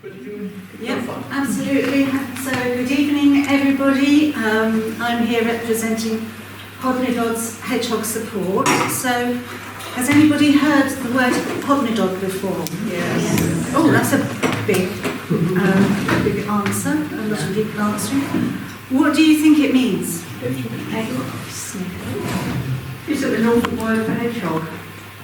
Yep, absolutely. So good evening everybody. I'm here representing Hodmedods Hedgehog Support. So has anybody heard the word Hodmedod before? Yes. Oh, that's a big answer. A lot of people answering. What do you think it means? Is it the Norfolk word for hedgehog?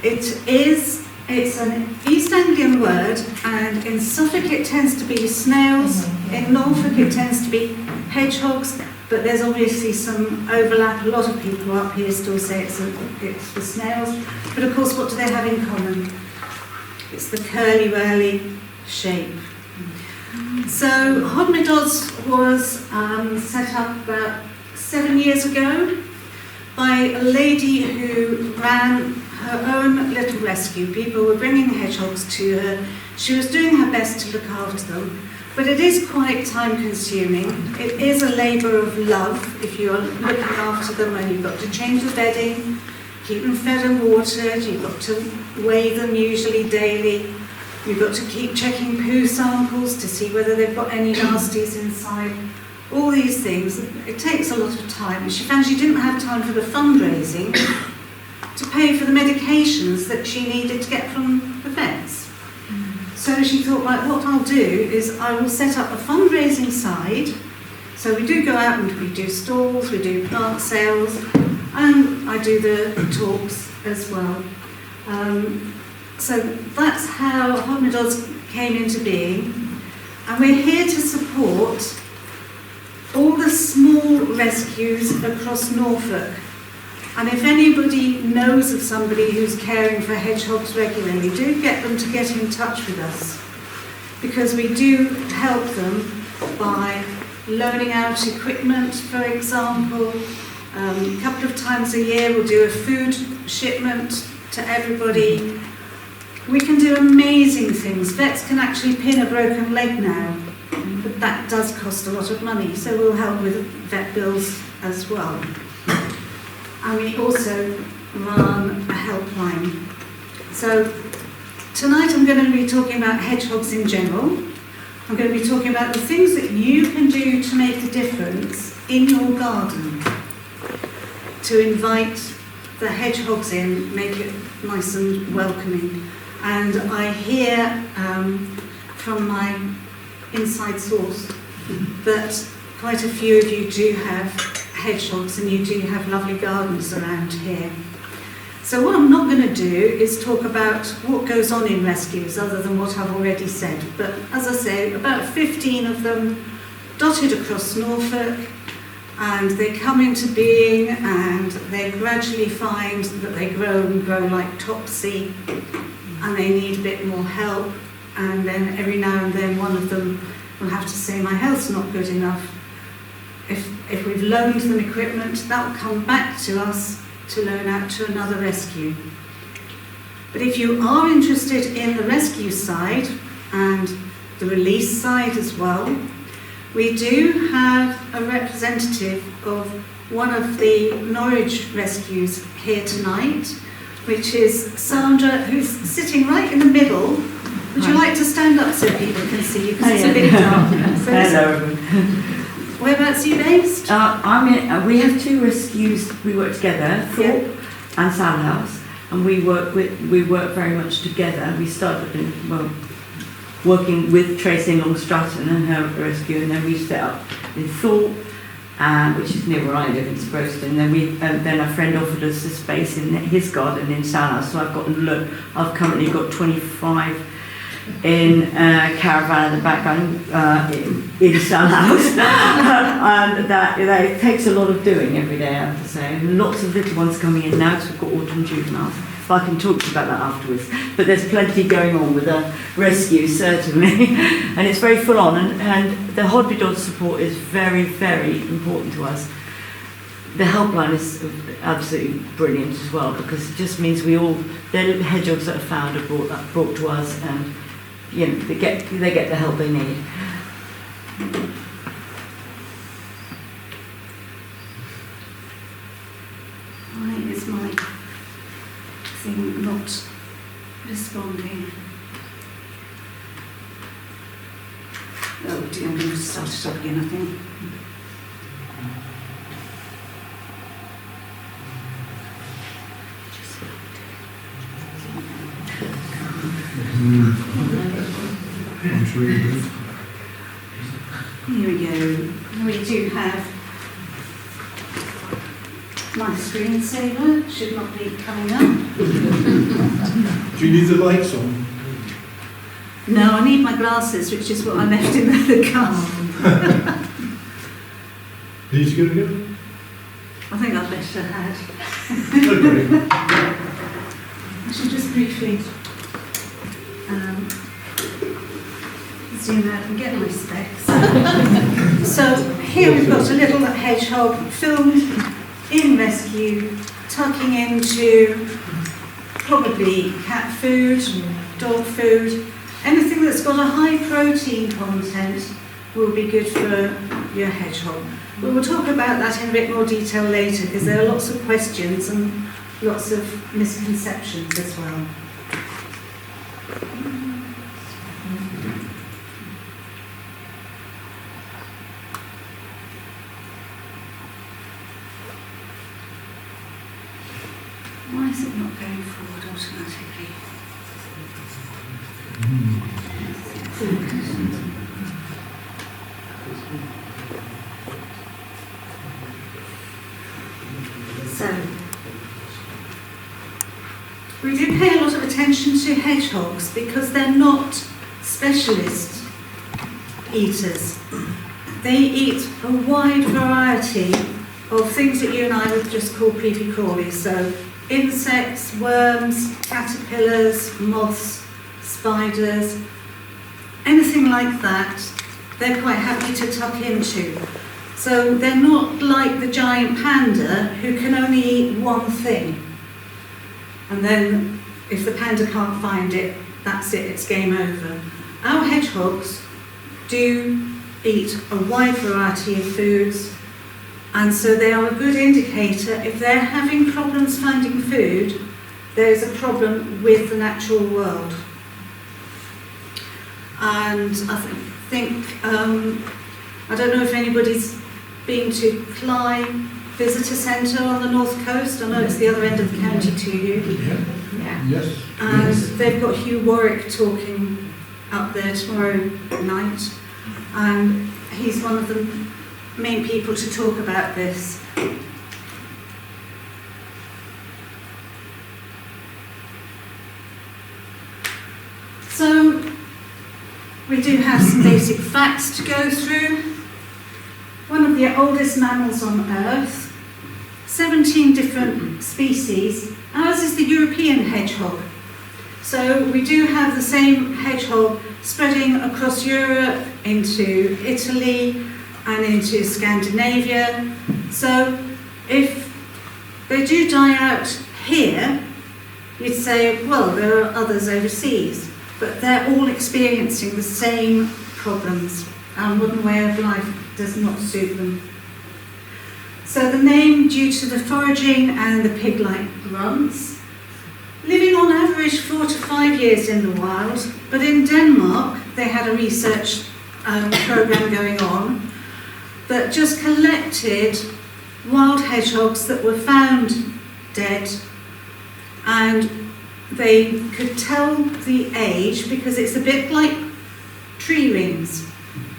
It is. It's an East Anglian word, and in Suffolk it tends to be snails, in Norfolk it tends to be hedgehogs, but there's obviously some overlap. A lot of people up here still say it's for snails, but of course what do they have in common? It's the curly-whirly shape. So Hodmedods was set up about 7 years ago by a lady who ran her own little rescue. People were bringing hedgehogs to her. She was doing her best to look after them, but it is quite time consuming. It is a labour of love if you're looking after them, and you've got to change the bedding, keep them fed and watered, you've got to weigh them usually daily, you've got to keep checking poo samples to see whether they've got any nasties inside. All these things, it takes a lot of time. And she found she didn't have time for the fundraising to pay for the medications that she needed to get from the vets. So she thought, right, what I'll do is I will set up a fundraising side. So we do go out and we do stalls, we do plant sales, and I do the talks as well. So that's how Hodmedods came into being. And we're here to support all the small rescues across Norfolk. And if anybody knows of somebody who's caring for hedgehogs regularly, do get them to get in touch with us, because we do help them by loaning out equipment, for example. A couple of times a year we'll do a food shipment to everybody. We can do amazing things. Vets can actually pin a broken leg now, but that does cost a lot of money, so we'll help with vet bills as well. And we also run a helpline. So tonight I'm going to be talking about hedgehogs in general. I'm going to be talking about the things that you can do to make a difference in your garden, to invite the hedgehogs in, make it nice and welcoming. And I hear from my inside source that quite a few of you do have hedgehogs and you do have lovely gardens around here. So what I'm not going to do is talk about what goes on in rescues other than what I've already said. But as I say, about 15 of them dotted across Norfolk, and they come into being and they gradually find that they grow and grow like topsy, and they need a bit more help, and then every now and then one of them will have to say, my health's not good enough. If we've loaned them equipment, that will come back to us to loan out to another rescue. But if you are interested in the rescue side and the release side as well, we do have a representative of one of the Norwich rescues here tonight, which is Sandra, who's sitting right in the middle. Would you like to stand up so people can see you, because it's a bit dark? Hello. Whereabouts are you based? We have two rescues. We work together, Thorpe and Sandhouse, and we work very much together. We started working with Tracy along Stratton and her rescue, and then we set up in Thorpe, which is near where I live in Sproston. Then a friend offered us a space in his garden in Sandhouse. So I've currently got 25 in a caravan at the back in some house, and that takes a lot of doing every day, I have to say. And lots of little ones coming in now, because we've got autumn juveniles. But I can talk to you about that afterwards. But there's plenty going on with the rescue, certainly, and it's very full on. And the Hodmedods support is very, very important to us. The helpline is absolutely brilliant as well, because it just means the hedgehogs that are found are brought to us, and they get the help they need. Why is my thing not responding? to start it up again, I think. I'm sure you do. Here we go. We do have my screensaver. Should not be coming up. Do you need the lights on? No, I need my glasses, which is what I left in the car. Need to go together? I think I'd better have. Okay. I should just briefly zoom out and get my specs. So here we've got a little hedgehog filmed in rescue, tucking into probably cat food, dog food. Anything that's got a high protein content will be good for your hedgehog. But we'll talk about that in a bit more detail later, because there are lots of questions and lots of misconceptions as well. Why is it not going forward automatically? So, we do pay a lot of attention to hedgehogs because they're not specialist eaters. They eat a wide variety of things that you and I would just call creepy crawlies. So, insects, worms, caterpillars, moths, spiders, anything like that, they're quite happy to tuck into. So they're not like the giant panda who can only eat one thing. And then if the panda can't find it, that's it, it's game over. Our hedgehogs do eat a wide variety of foods, and so they are a good indicator. If they're having problems finding food, there's a problem with the natural world. And I think I don't know if anybody's been to Clyde Visitor Centre on the North Coast. I know it's the other end of the county to you. Yeah. Yes. And Yes. they've got Hugh Warwick talking up there tomorrow night. And he's one of the main people to talk about this. So, we do have some basic facts to go through. One of the oldest mammals on Earth, 17 different species. Ours is the European hedgehog. So we do have the same hedgehog spreading across Europe, into Italy and into Scandinavia. So if they do die out here, you'd say, well, there are others overseas, but they're all experiencing the same problems. Our modern way of life does not suit them. So the name due to the foraging and the pig-like grunts, living on average 4 to 5 years in the wild, but in Denmark they had a research program going on that just collected wild hedgehogs that were found dead, and they could tell the age because it's a bit like tree rings.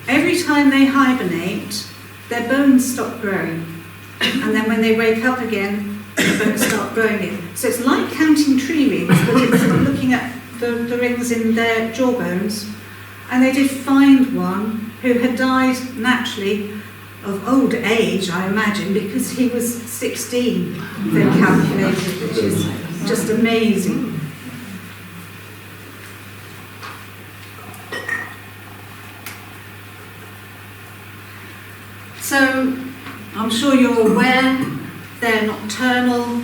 Every time they hibernate, their bones stop growing, and then when they wake up again, the bones start growing again. So it's like counting tree rings, but it's looking at the rings in their jawbones. And they did find one who had died naturally of old age, I imagine, because he was 16, they calculated, which is just amazing. So, I'm sure you're aware, they're nocturnal,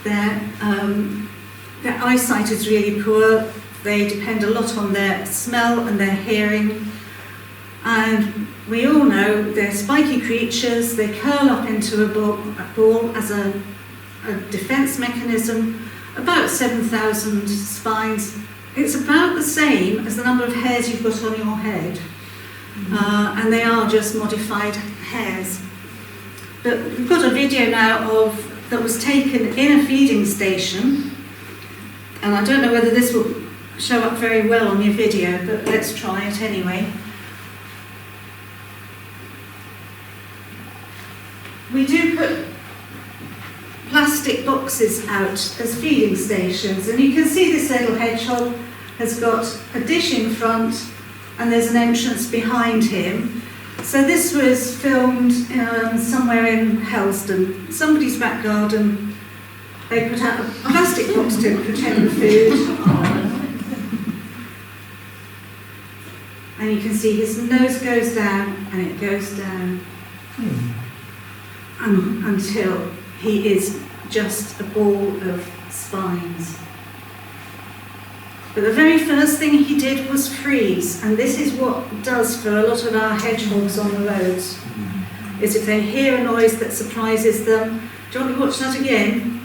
their eyesight is really poor, they depend a lot on their smell and their hearing, and we all know they're spiky creatures. They curl up into a ball as a defense mechanism, about 7,000 spines. It's about the same as the number of hairs you've got on your head. and they are just modified hares. But we've got a video now that was taken in a feeding station, and I don't know whether this will show up very well on your video, but let's try it anyway. We do put plastic boxes out as feeding stations, and you can see this little hedgehog has got a dish in front and there's an entrance behind him. So this was filmed somewhere in Helston, somebody's back garden. They put out a plastic box to protect the food. And you can see his nose goes down and it goes down until he is just a ball of spines. But the very first thing he did was freeze, and this is what it does for a lot of our hedgehogs on the roads, is if they hear a noise that surprises them. Do you want to watch that again?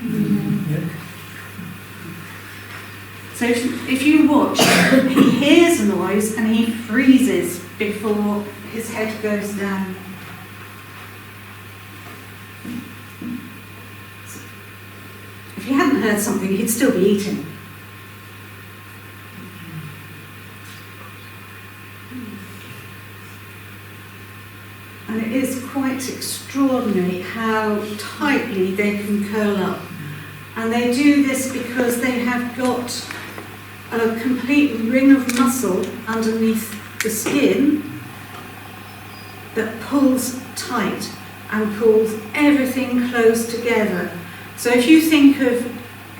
So if you watch, he hears a noise and he freezes before his head goes down. If he hadn't heard something, he'd still be eating. And it is quite extraordinary how tightly they can curl up. And they do this because they have got a complete ring of muscle underneath the skin that pulls tight and pulls everything close together. So if you think of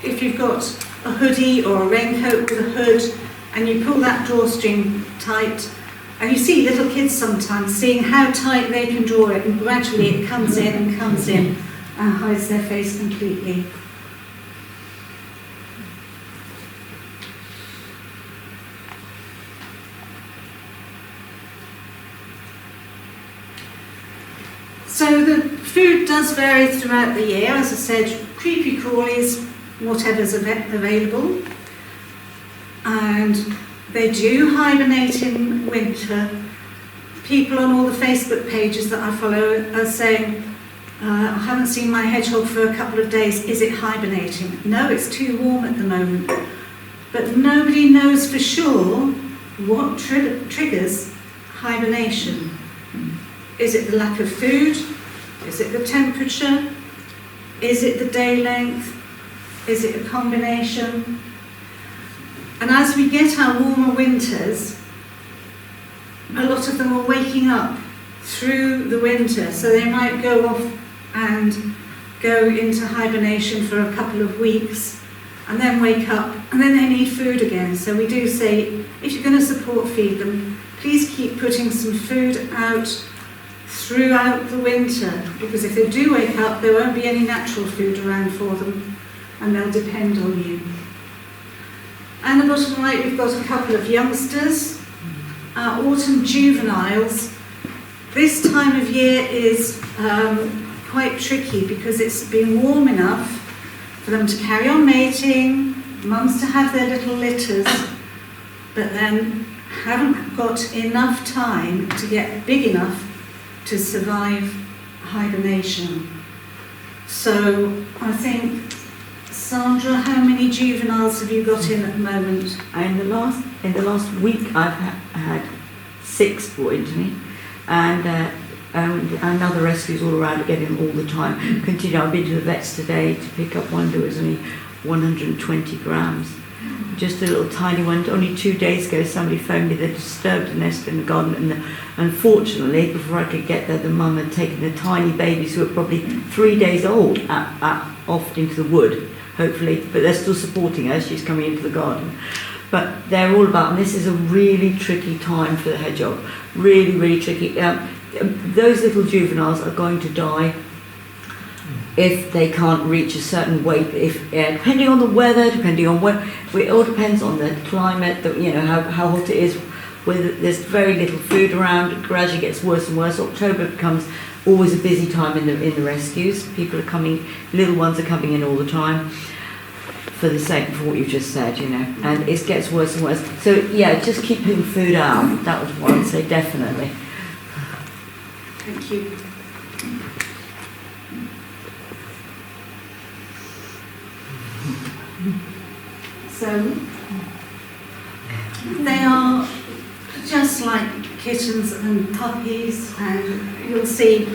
if you've got a hoodie or a raincoat with a hood and you pull that drawstring tight, and you see little kids sometimes seeing how tight they can draw it, and gradually it comes in and hides their face completely. So the food does vary throughout the year. As I said, creepy crawlies, whatever's available. And they do hibernate in winter. People on all the Facebook pages that I follow are saying, I haven't seen my hedgehog for a couple of days, is it hibernating? No, it's too warm at the moment. But nobody knows for sure what triggers hibernation. Is it the lack of food? Is it the temperature? Is it the day length? Is it a combination? And as we get our warmer winters, a lot of them are waking up through the winter, so they might go off and go into hibernation for a couple of weeks and then wake up, and then they need food again. So we do say, if you're going to support feed them, please keep putting some food out throughout the winter, because if they do wake up, there won't be any natural food around for them and they'll depend on you. And the bottom right, we've got a couple of youngsters, our autumn juveniles. This time of year is quite tricky because it's been warm enough for them to carry on mating, mums to have their little litters, but then haven't got enough time to get big enough to survive hibernation. So I think, Sandra, how many juveniles have you got in at the moment? In the last week, I've had 6 brought into me, and other rescues all around are getting them all the time. I've been to the vets today to pick up one that was only 120 grams. Just a little tiny one. Only 2 days ago, somebody phoned me that disturbed a nest in the garden, and unfortunately, before I could get there, the mum had taken the tiny babies who were probably 3 days old off into the wood, hopefully, but they're still supporting her. She's coming into the garden. But they're all about, and this is a really tricky time for the hedgehog. Really, really tricky. Those little juveniles are going to die if they can't reach a certain weight, depending on the weather, depending on it all depends on the climate, how hot it is. There's very little food around, it gradually gets worse and worse. October becomes always a busy time in the rescues. People are coming, little ones are coming in all the time. for the sake of what you just said, you know, and it gets worse and worse. So yeah, just keep putting food out. That was what I'd say, definitely. Thank you. So they are just like kittens and puppies, and you'll see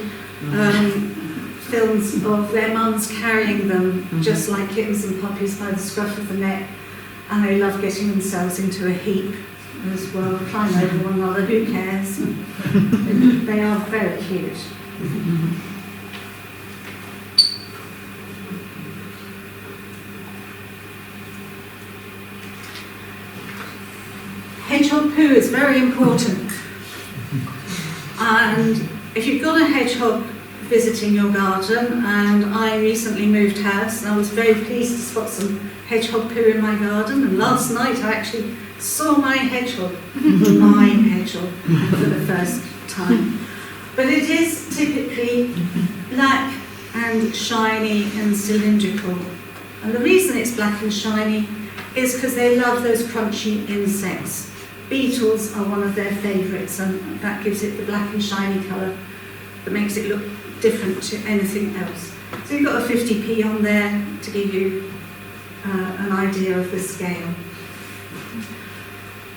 films of their mums carrying them just like kittens and puppies by the scruff of the neck, and they love getting themselves into a heap as well, climb over one another, who cares? They are very cute. Hedgehog poo is very important, and if you've got a hedgehog visiting your garden, and I recently moved house and I was very pleased to spot some hedgehog poo in my garden, and last night I actually saw my hedgehog, my hedgehog, for the first time. But it is typically black and shiny and cylindrical, and the reason it's black and shiny is because they love those crunchy insects. Beetles are one of their favourites, and that gives it the black and shiny colour that makes it look different to anything else. So you've got a 50p on there to give you an idea of the scale.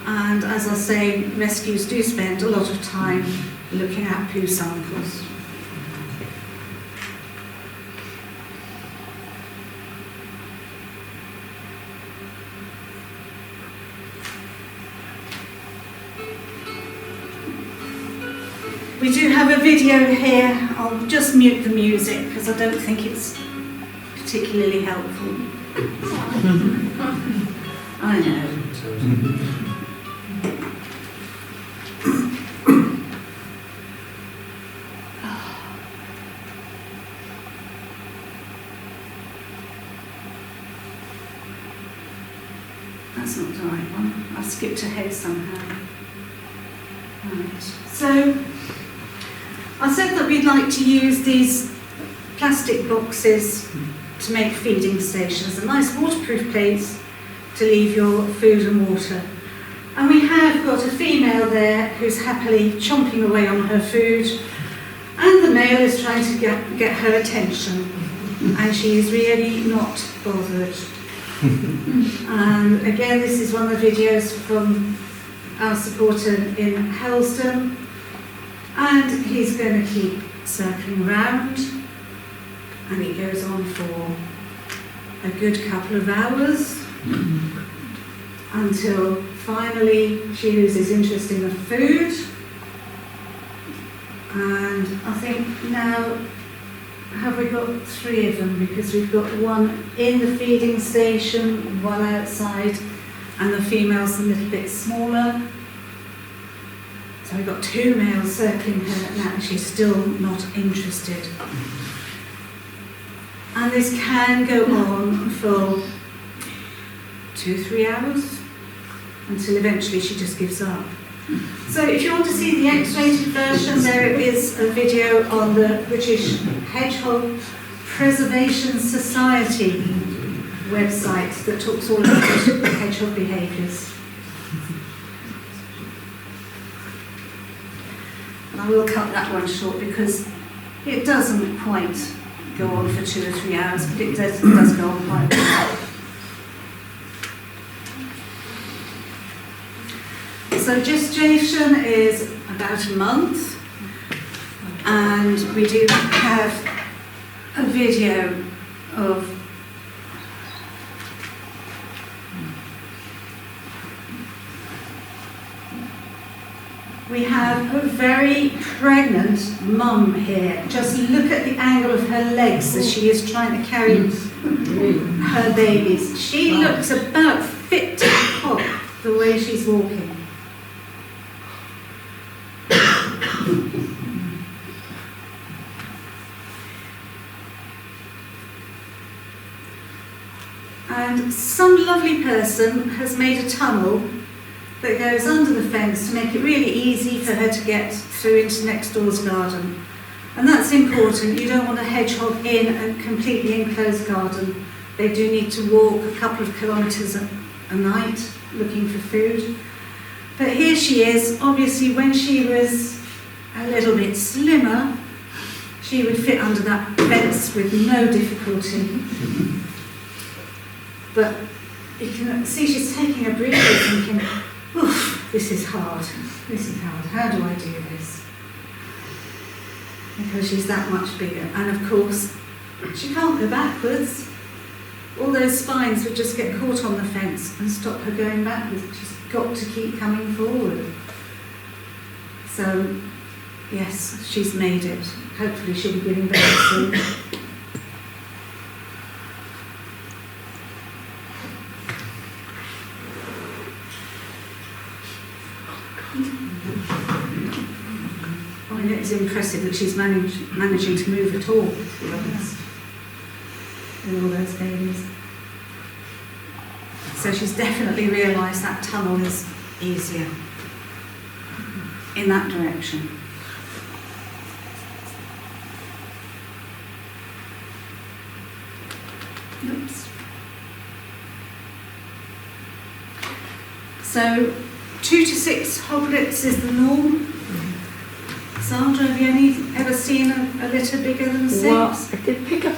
And as I say, rescues do spend a lot of time looking at poo samples. We do have a video here. I'll just mute the music because I don't think it's particularly helpful. I know. That's not the right one. I skipped ahead somehow. Right. So I said that we'd like to use these plastic boxes to make feeding stations, a nice waterproof place to leave your food and water. And we have got a female there who's happily chomping away on her food, and the male is trying to get her attention, and she is really not bothered. And again, this is one of the videos from our supporter in Helston, and he's going to keep circling round, and he goes on for a good couple of hours until finally she loses interest in the food. And I think now, have we got 3 of them? Because we've got one in the feeding station, one outside, and the female's a little bit smaller. So we've got 2 males circling her now, and she's still not interested. And this can go on for 2-3 hours until eventually she just gives up. So if you want to see the X-rated version, there is a video on the British Hedgehog Preservation Society website that talks all about hedgehog behaviours. And I will cut that one short because it doesn't quite go on for 2 or 3 hours, but it does go on quite well. So gestation is about a month, and we do have a video of we have a very pregnant mum here. Just look at the angle of her legs as she is trying to carry her babies. She looks about fit to pop the way she's walking. And some lovely person has made a tunnel that goes under the fence to make it really easy for her to get through into next door's garden. And that's important. You don't want a hedgehog in a completely enclosed garden. They do need to walk a couple of kilometres a night looking for food. But here she is. Obviously, when she was a little bit slimmer, she would fit under that fence with no difficulty. But you can see she's taking a breather, thinking, oof, this is hard. This is hard. How do I do this? Because she's that much bigger. And of course, she can't go backwards. All those spines would just get caught on the fence and stop her going backwards. She's got to keep coming forward. So, yes, she's made it. Hopefully she'll be getting better soon. I mean, it's impressive that she's managing to move at all, to be honest, with all those babies. So she's definitely realised that tunnel is easier in that direction. Oops. So 2 to 6 hoglets is the norm. Sandra, have you ever seen a litter bigger than 6? Well, I did pick up,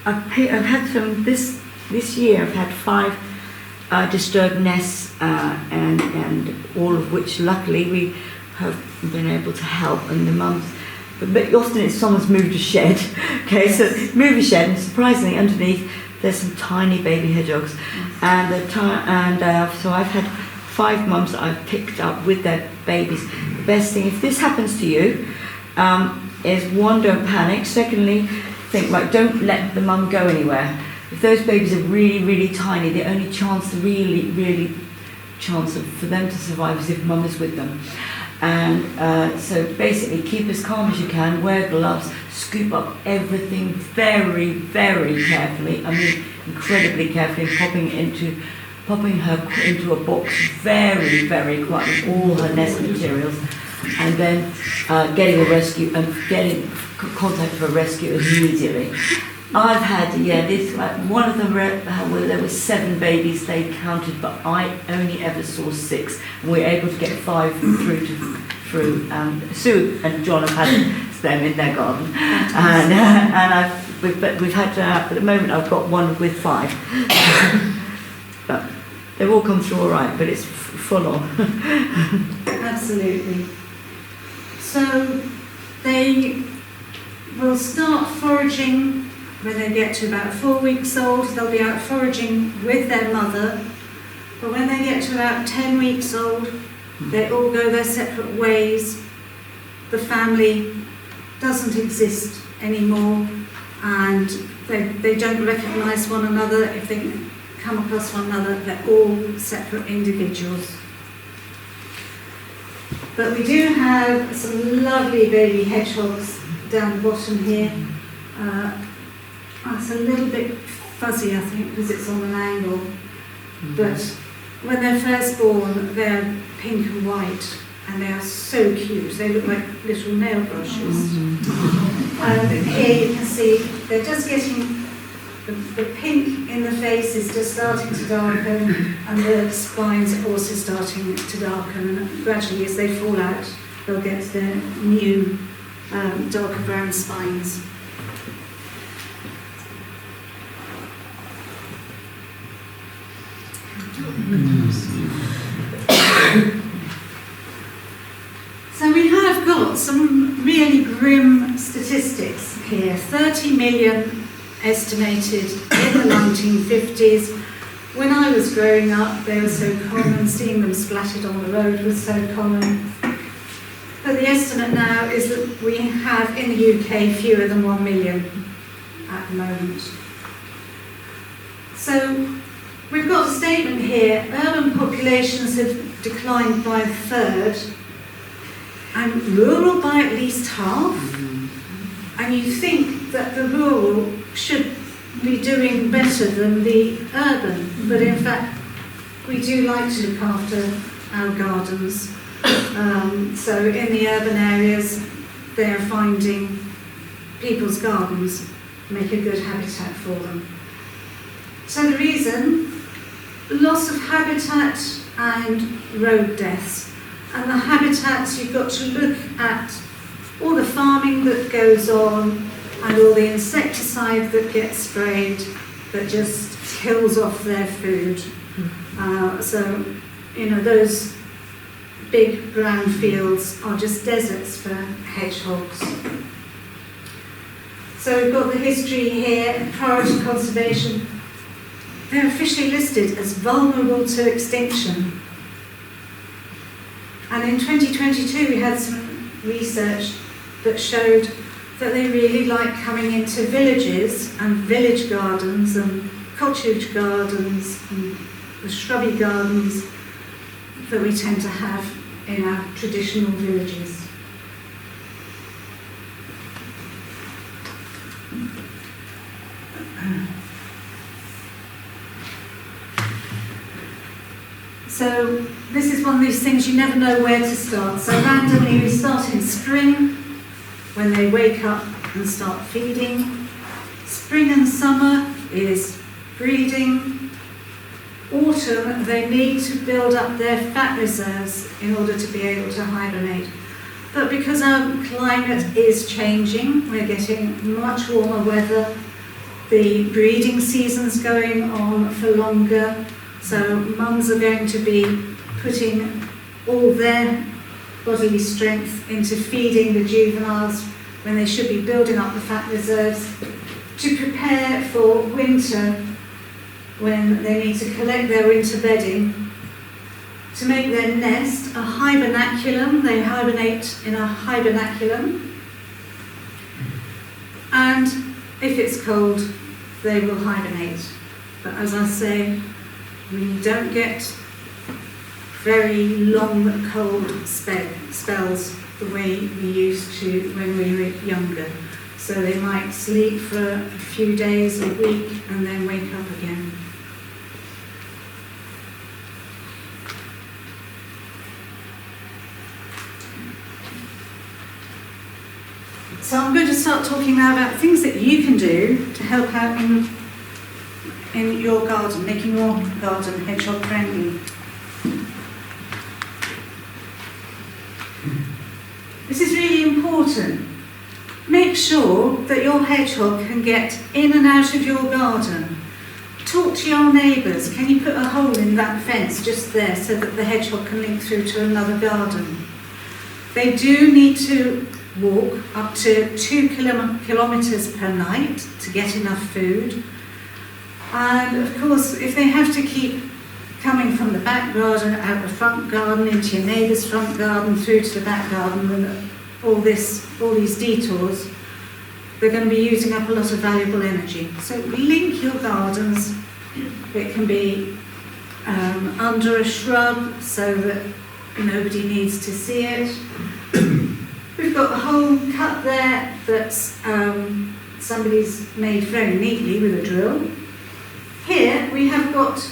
I've had some, this year I've had 5 disturbed nests, and all of which luckily we have been able to help, and the mums, but often it's someone's moved a shed, okay, so move a shed, and surprisingly underneath there's some tiny baby hedgehogs, and so I've had 5 mums that I've picked up with their babies. The best thing, if this happens to you, is one, don't panic. Secondly, think, right, don't let the mum go anywhere. If those babies are really, really tiny, the only chance, for them to survive is if mum is with them. And so basically keep as calm as you can, wear gloves, scoop up everything very, very carefully, I mean incredibly carefully, popping her into a box very, very quietly, all her nest materials, and then getting a rescue and getting contact for a rescue immediately. I've had, one of them, well, there were 7 babies they counted, but I only ever saw 6, and we were able to get 5 through. Sue and John have had them in their garden, and we've had at the moment I've got one with 5. But they've all come through all right, but it's full on. Absolutely. So they will start foraging when they get to about 4 weeks old. They'll be out foraging with their mother. But when they get to about 10 weeks old, they all go their separate ways. The family doesn't exist anymore, and they don't recognise one another. If they come across one another, they're all separate individuals. But we do have some lovely baby hedgehogs down the bottom here. It's a little bit fuzzy, I think, because it's on an angle. But when they're first born, they're pink and white, and they are so cute. They look like little nail brushes. And here you can see they're just getting, the pink in the face is just starting to darken, and the spines are also starting to darken. And gradually, as they fall out, they'll get their new darker brown spines. So we have got some really grim statistics here. 30 million estimated in the 1950s. When I was growing up, they were so common, seeing them splattered on the road was so common. But the estimate now is that we have in the UK fewer than 1 million at the moment. So we've got a statement here: urban populations have declined by 1/3 and rural by at least half. And you think that the rural should be doing better than the urban, but in fact we do like to look after our gardens. So in the urban areas, they're finding people's gardens make a good habitat for them. So the reason, loss of habitat and road deaths. And the habitats, you've got to look at all the farming that goes on and all the insecticide that gets sprayed that just kills off their food. So, you know, those big brown fields are just deserts for hedgehogs. So we've got the history here, priority conservation. They're officially listed as vulnerable to extinction. And in 2022 we had some research that showed that they really like coming into villages and village gardens and cottage gardens and the shrubby gardens that we tend to have in our traditional villages. So this is one of these things you never know where to start. So randomly we start in spring, when they wake up and start feeding. Spring and summer is breeding. Autumn, they need to build up their fat reserves in order to be able to hibernate. But because our climate is changing, we're getting much warmer weather, the breeding season's going on for longer, so mums are going to be putting all their bodily strength into feeding the juveniles when they should be building up the fat reserves to prepare for winter when they need to collect their winter bedding to make their nest a hibernaculum. They hibernate in a hibernaculum, and if it's cold they will hibernate. But as I say, we don't get very long cold spells the way we used to when we were younger. So they might sleep for a few days, a week, and then wake up again. So I'm going to start talking now about things that you can do to help out in your garden, making your garden hedgehog friendly. This is really important. Make sure that your hedgehog can get in and out of your garden. Talk to your neighbours. Can you put a hole in that fence just there so that the hedgehog can link through to another garden? They do need to walk up to 2 kilometres per night to get enough food. And of course, if they have to keep coming from the back garden, out the front garden, into your neighbour's front garden, through to the back garden, and all these detours, they're going to be using up a lot of valuable energy. So link your gardens. It can be under a shrub so that nobody needs to see it. We've got a hole cut there that's somebody's made very neatly with a drill. Here we have got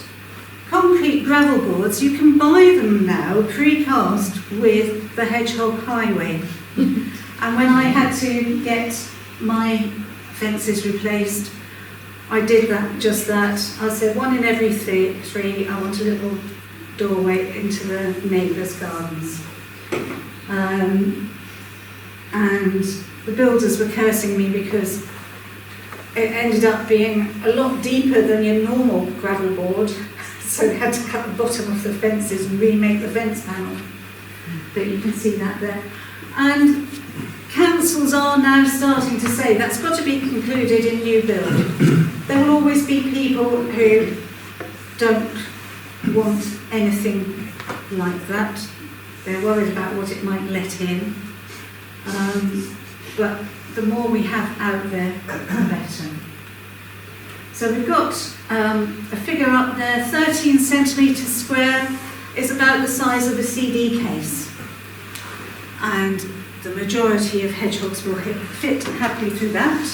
concrete gravel boards. You can buy them now precast with the Hedgehog Highway. And when I had to get my fences replaced, I did just that. I said 1 in every three, I want a little doorway into the neighbours' gardens. And the builders were cursing me because it ended up being a lot deeper than your normal gravel board, so they had to cut the bottom of the fences and remake the fence panel. But you can see that there. And councils are now starting to say that's got to be included in new build. There will always be people who don't want anything like that. They're worried about what it might let in. But the more we have out there, the better. So we've got a figure up there, 13 centimetres square is about the size of a CD case. And the majority of hedgehogs will fit happily through that.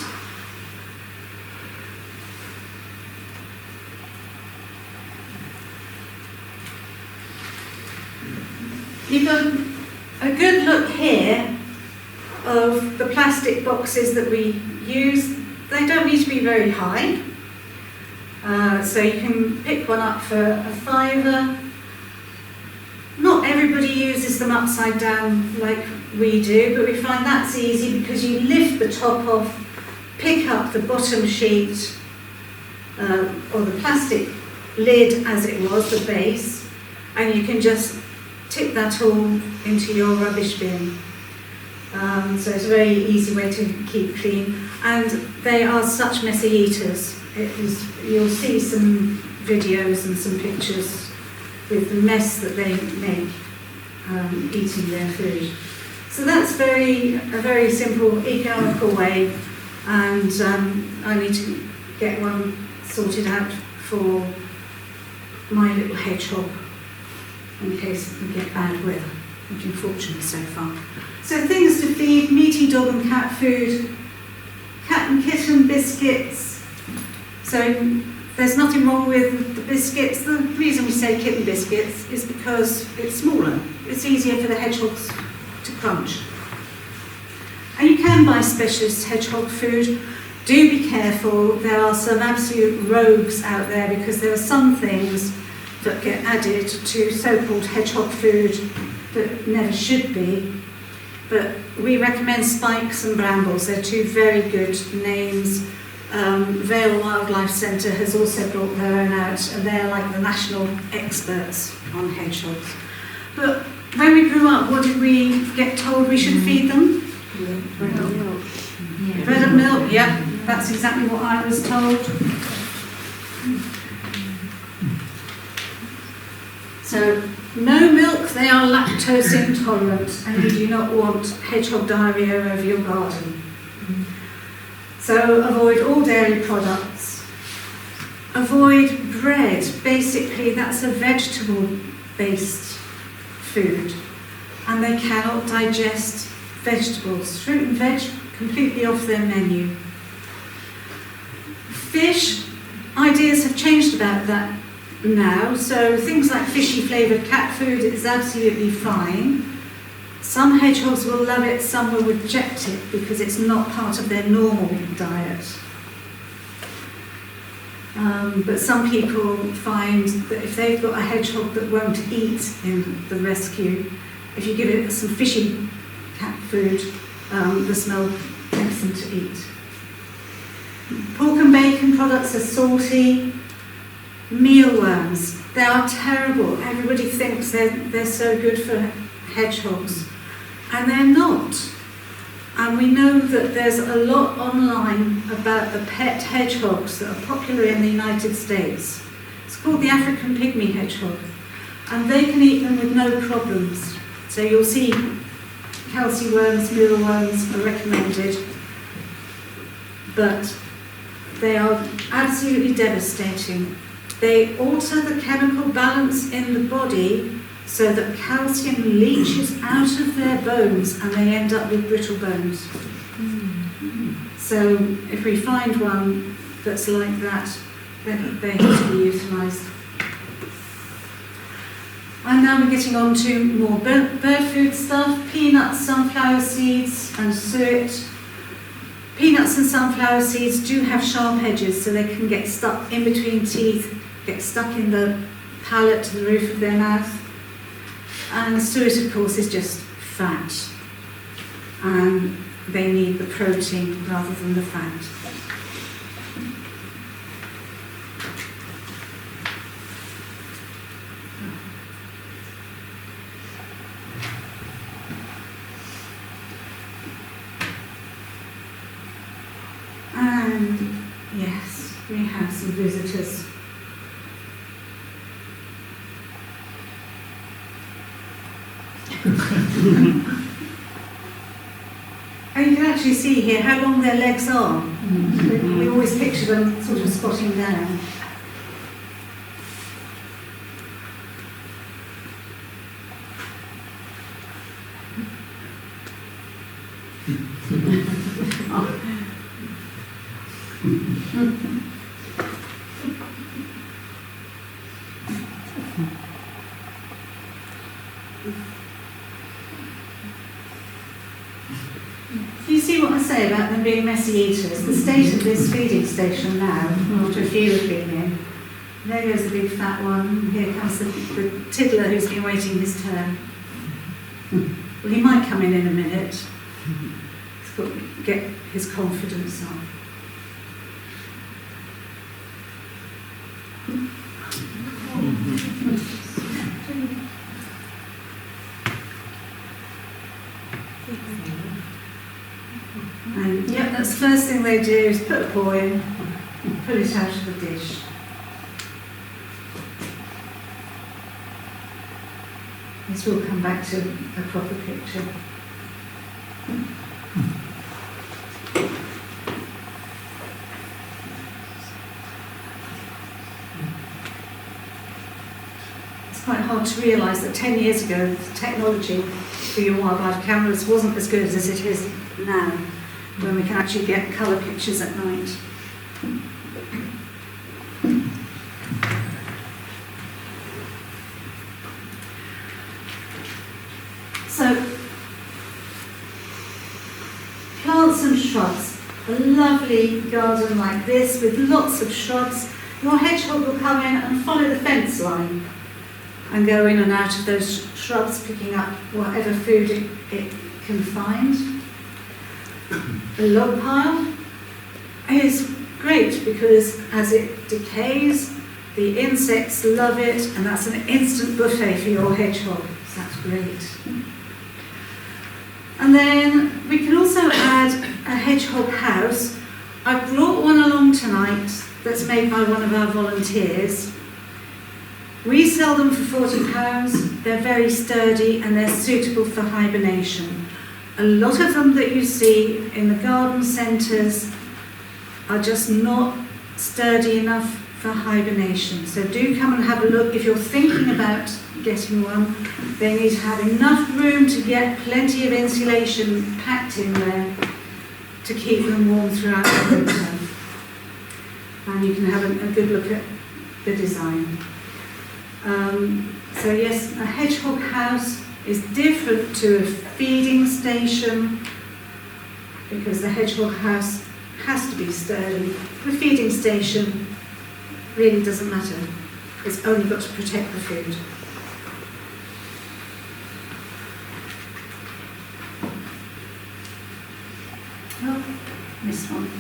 You've got a good look here of the plastic boxes that we use. They don't need to be very high. So you can pick one up for a £5. Not everybody uses them upside down like we do, but we find that's easy because you lift the top off, pick up the bottom sheet, or the plastic lid as it was, the base, and you can just tip that all into your rubbish bin. So it's a very easy way to keep clean, and they are such messy eaters. You'll see some videos and some pictures with the mess that they make eating their food. So that's a very simple, economical way, and I need to get one sorted out for my little hedgehog in case we get bad weather, which unfortunately so far. So things to feed: meaty dog and cat food, cat and kitten biscuits. So there's nothing wrong with the biscuits. The reason we say kitten biscuits is because it's smaller. It's easier for the hedgehogs to crunch. And you can buy specialist hedgehog food. Do be careful. There are some absolute rogues out there because there are some things that get added to so-called hedgehog food that never should be. But we recommend spikes and brambles. They're two very good names. Vale Wildlife Centre has also brought their own out, and they're like the national experts on hedgehogs. But when we grew up, what did we get told we should feed them? Bread and milk. Bread and milk, yeah, that's exactly what I was told. So, no milk, they are lactose intolerant, and you do not want hedgehog diarrhea over your garden. So avoid all dairy products. Avoid bread. Basically, that's a vegetable-based food, and they cannot digest vegetables. Fruit and veg, completely off their menu. Fish, ideas have changed about that now, so things like fishy flavoured cat food is absolutely fine. Some hedgehogs will love it, some will reject it because it's not part of their normal diet. But some people find that if they've got a hedgehog that won't eat in the rescue, if you give it some fishy cat food, the smell tempts them to eat. Pork and bacon products are salty. Mealworms, they are terrible. Everybody thinks they're so good for hedgehogs, and they're not. And we know that there's a lot online about the pet hedgehogs that are popular in the United States. It's called the African pygmy hedgehog, and they can eat them with no problems. So you'll see calci worms, mealworms are recommended, but they are absolutely devastating. They alter the chemical balance in the body so that calcium leaches out of their bones and they end up with brittle bones. So if we find one that's like that, then they have to be euthanised. And now we're getting on to more bird food stuff: peanuts, sunflower seeds and suet. Peanuts and sunflower seeds do have sharp edges, so they can get stuck in between teeth, get stuck in the palate to the roof of their mouth. And suet, of course, is just fat, and they need the protein rather than the fat. And yes, we have some visitors. And you can actually see here how long their legs are. We always picture them sort of squatting down. You see what I say about them being messy eaters? The state of this feeding station now, after a few have been in, There goes the big fat one. Here comes the tiddler who's been waiting his turn. Well, he might come in a minute. He's got to get his confidence up. And yep, that's the first thing they do is put a paw in, pull it out of the dish. This will come back to a proper picture. It's quite hard to realise that 10 years ago the technology for your wildlife cameras wasn't as good as it is now, when we can actually get colour pictures at night. So, plants and shrubs. A lovely garden like this with lots of shrubs. Your hedgehog will come in and follow the fence line and go in and out of those shrubs, picking up whatever food it can find. The log pile is great because as it decays, the insects love it, and that's an instant buffet for your hedgehog. So that's great. And then we can also add a hedgehog house. I brought one along tonight that's made by one of our volunteers. We sell them for £40. They're very sturdy and they're suitable for hibernation. A lot of them that you see in the garden centres are just not sturdy enough for hibernation. So do come and have a look. If you're thinking about getting one, they need to have enough room to get plenty of insulation packed in there to keep them warm throughout the winter. And you can have a good look at the design. So yes, a hedgehog house is different to a feeding station because the hedgehog house has to be sturdy. The feeding station really doesn't matter. It's only got to protect the food. Oh, missed one.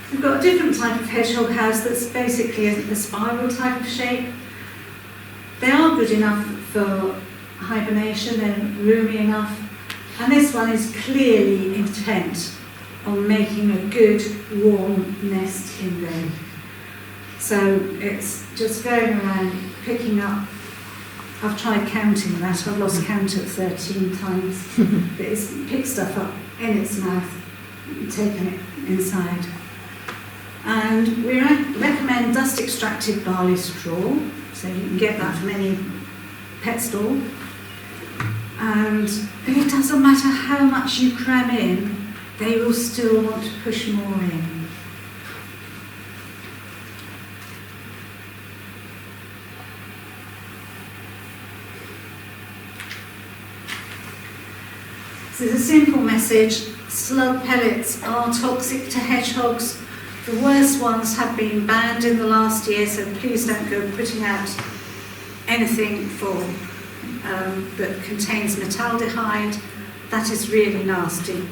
We've got a different type of hedgehog house that's basically a spiral type of shape. They are good enough for hibernation, they're roomy enough, and this one is clearly intent on making a good warm nest in there. So it's just going around picking up. I've tried counting that, I've lost count at 13 times. But it's picked stuff up in its mouth and taken it inside. And we recommend dust extracted barley straw, so you can get that from any pet store. And it doesn't matter how much you cram in, they will still want to push more in. So there's a simple message: slug pellets are toxic to hedgehogs. The worst ones have been banned in the last year, so please don't go putting out anything that contains metaldehyde. That is really nasty.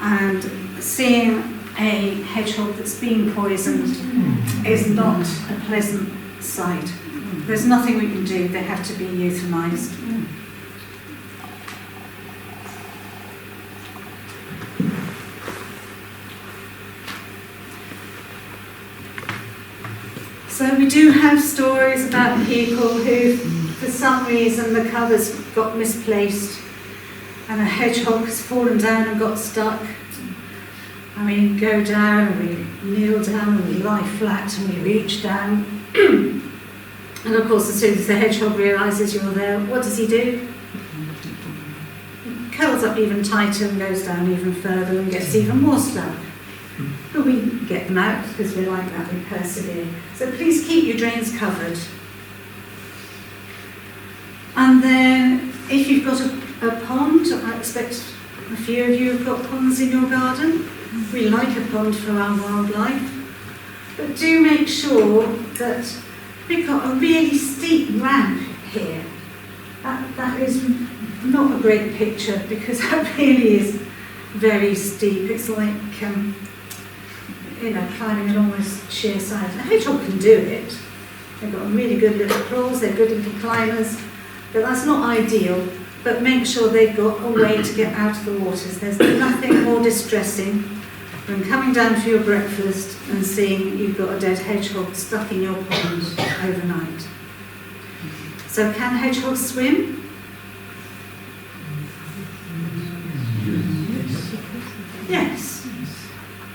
And seeing a hedgehog that's been poisoned is not a pleasant sight. There's nothing we can do, they have to be euthanized. So we do have stories about people who, for some reason, the cover's got misplaced and a hedgehog has fallen down and got stuck. And we go down and we kneel down and we lie flat and we reach down. And of course, as soon as the hedgehog realises you're there, what does he do? He curls up even tighter and goes down even further and gets even more stuck. But we get them out because we're like that, we persevere. So please keep your drains covered. And then if you've got a pond, I expect A few of you have got ponds in your garden. We like a pond for our wildlife. But do make sure that we've got a really steep ramp here. That is not a great picture because that really is very steep. It's like, climbing an almost sheer side. A hedgehog can do it. They've got really good little claws, they're good little climbers, but that's not ideal. But make sure they've got a way to get out of the waters. There's nothing more distressing than coming down for your breakfast and seeing you've got a dead hedgehog stuck in your pond overnight. So can hedgehogs swim? Yes.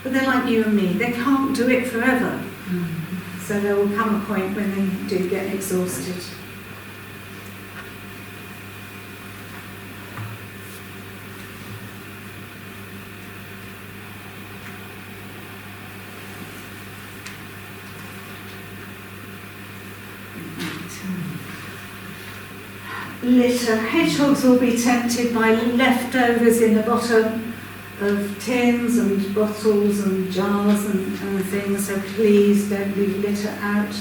But they're like you and me. They can't do it forever. So there will come a point when they do get exhausted. Litter. Hedgehogs will be tempted by leftovers in the bottom of tins and bottles and jars and things, so please don't leave litter out.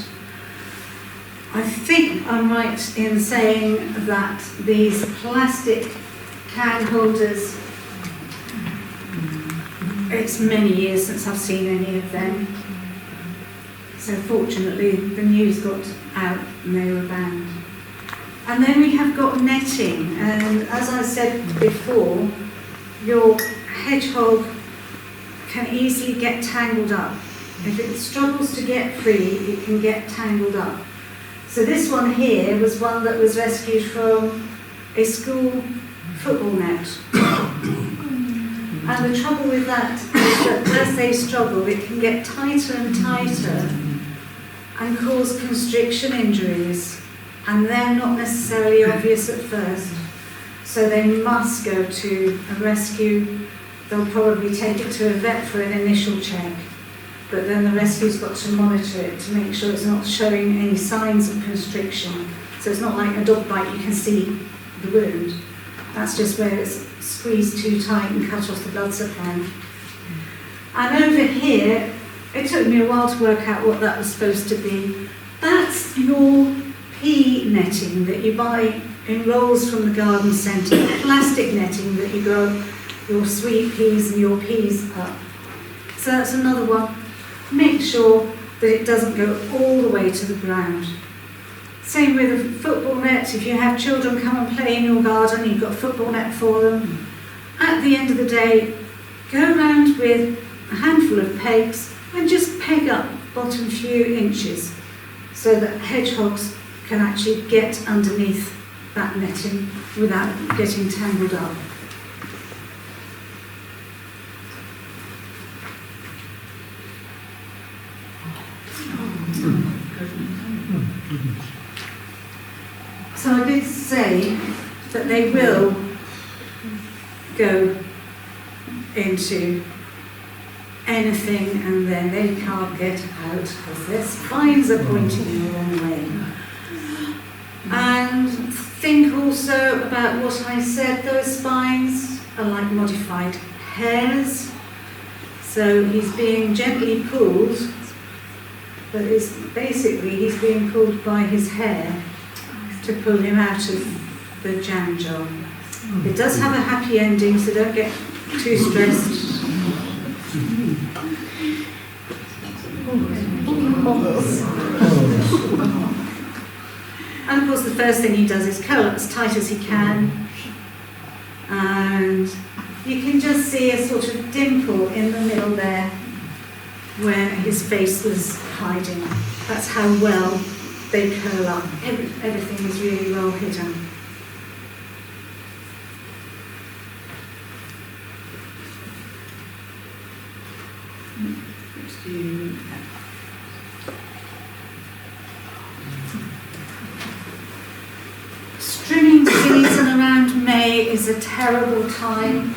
I think I'm right in saying that these plastic can holders, it's many years since I've seen any of them. So fortunately the news got out and they were banned. And then we have got netting, and as I said before, your hedgehog can easily get tangled up. If it struggles to get free, it can get tangled up. So this one here was one that was rescued from a school football net. And the trouble with that is that as they struggle, it can get tighter and tighter and cause constriction injuries. And they're not necessarily obvious at first. So they must go to a rescue. They'll probably take it to a vet for an initial check. But then the rescue's got to monitor it to make sure it's not showing any signs of constriction. So it's not like a dog bite, you can see the wound. That's just where it's squeezed too tight and cut off the blood supply. And over here, it took me a while to work out what that was supposed to be. That's your pea netting that you buy in rolls from the garden centre, plastic netting that you grow your sweet peas and your peas up. So that's another one. Make sure that it doesn't go all the way to the ground. Same with a football net. If you have children come and play in your garden, you've got a football net for them. At the end of the day, go around with a handful of pegs and just peg up bottom few inches so that hedgehogs can actually get underneath that netting without getting tangled up. So I did say that they will go into anything and then they can't get out because their spines are pointing the wrong way. And think also about what I said, those spines are like modified hairs. So he's being gently pulled, but it's basically he's being pulled by his hair to pull him out of the jam jar. It does have a happy ending, so don't get too stressed. And of course the first thing he does is curl up as tight as he can, and you can just see a sort of dimple in the middle there where his face was hiding. That's how well they curl up. Everything is really well hidden. Strimming season around May is a terrible time.